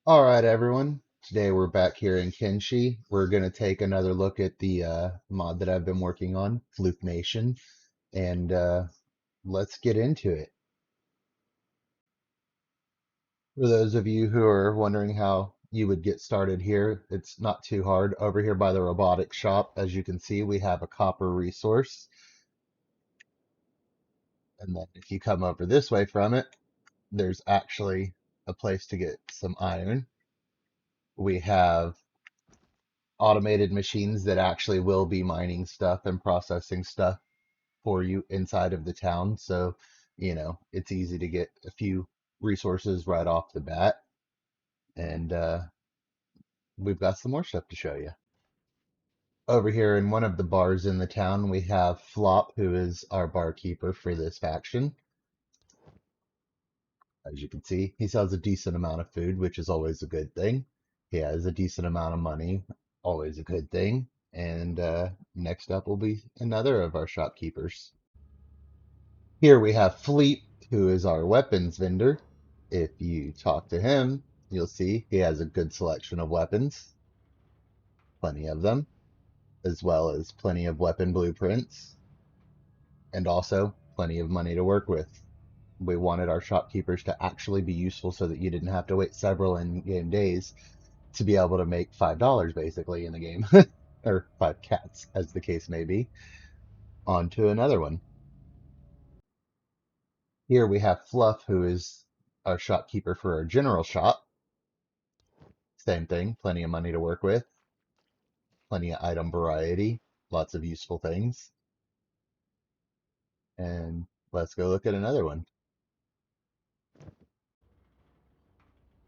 All right, everyone. Today we're back here in Kenshi. We're going to take another look at the mod that I've been working on, Floof Nation, and let's get into it. For those of you who are wondering how you would get started here, it's not too hard. Over here by the robotics shop, as you can see, we have a copper resource. And then if you come over this way from it, there's actually a place to get some iron. We have automated machines that actually will be mining stuff and processing stuff for you inside of the town. So, it's easy to get a few resources right off the bat. And we've got some more stuff to show you. Over here in one of the bars in the town, we have Flop, who is our barkeeper for this faction. As you can see, he sells a decent amount of food, which is always a good thing. He has a decent amount of money, always a good thing. And next up will be another of our shopkeepers. Here we have Fleet, who is our weapons vendor. If you talk to him, you'll see he has a good selection of weapons, plenty of them, as well as plenty of weapon blueprints, and also plenty of money to work with. We wanted our shopkeepers to actually be useful so that you didn't have to wait several in-game days to be able to make $5 basically in the game, or 5 cats, as the case may be. On to another one. Here we have Fluff, who is our shopkeeper for our general shop. Same thing, plenty of money to work with, plenty of item variety, lots of useful things. And let's go look at another one.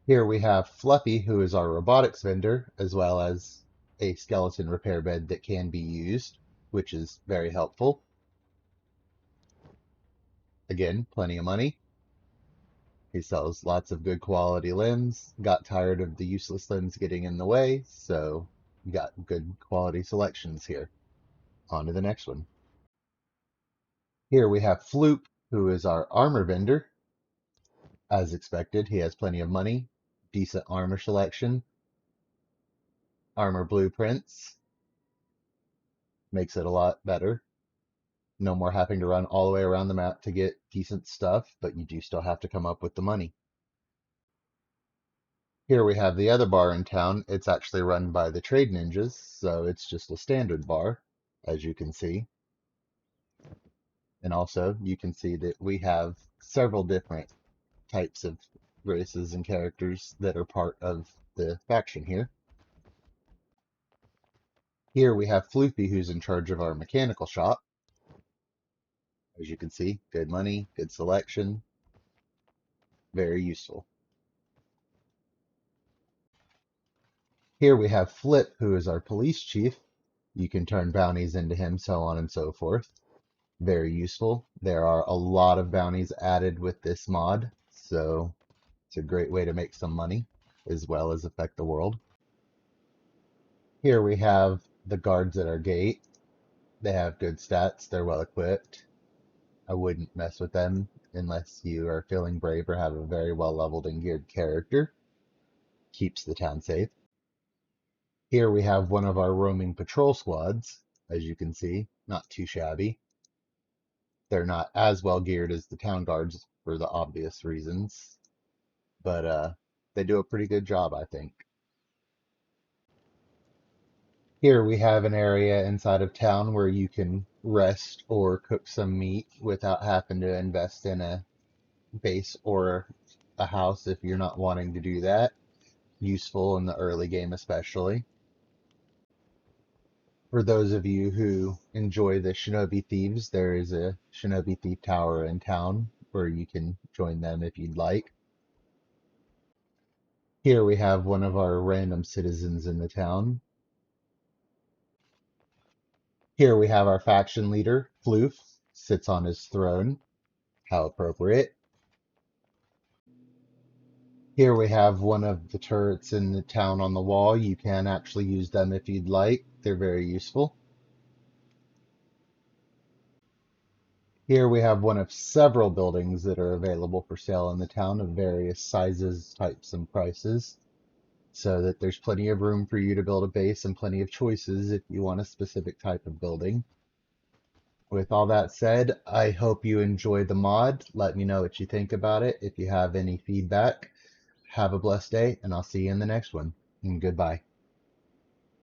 Here we have Fluffy, who is our robotics vendor, as well as a skeleton repair bed that can be used, which is very helpful. Again, plenty of money. He sells lots of good quality limbs, got tired of the useless limbs getting in the way, so got good quality selections here. On to the next one. Here we have Floop, who is our armor vendor. As expected, he has plenty of money, decent armor selection, armor blueprints, makes it a lot better. No more having to run all the way around the map to get decent stuff, but you do still have to come up with the money. Here we have the other bar in town. It's actually run by the Trade Ninjas, so it's just a standard bar, as you can see. And also, you can see that we have several different types of races and characters that are part of the faction here. Here we have Floofy, who's in charge of our mechanical shop. As you can see, good money, good selection, very useful. Here we have Flip, who is our police chief. You can turn bounties into him, so on and so forth. Very useful. There are a lot of bounties added with this mod, so it's a great way to make some money as well as affect the world. Here we have the guards at our gate. They have good stats. They're well equipped. I wouldn't mess with them unless you are feeling brave or have a very well leveled and geared character. Keeps the town safe. Here we have one of our roaming patrol squads, as you can see, not too shabby. They're not as well geared as the town guards for the obvious reasons, but they do a pretty good job, I think. Here we have an area inside of town where you can rest or cook some meat without having to invest in a base or a house if you're not wanting to do that. Useful in the early game especially. For those of you who enjoy the Shinobi Thieves, there is a Shinobi Thief Tower in town where you can join them if you'd like. Here we have one of our random citizens in the town. Here we have our faction leader, Floof, sits on his throne. How appropriate. Here we have one of the turrets in the town on the wall. You can actually use them if you'd like. They're very useful. Here we have one of several buildings that are available for sale in the town of various sizes, types, and prices. so that there's plenty of room for you to build a base and plenty of choices if you want a specific type of building. With all that said, I hope you enjoy the mod. Let me know what you think about it. If you have any feedback, have a blessed day, and I'll see you in the next one. And goodbye.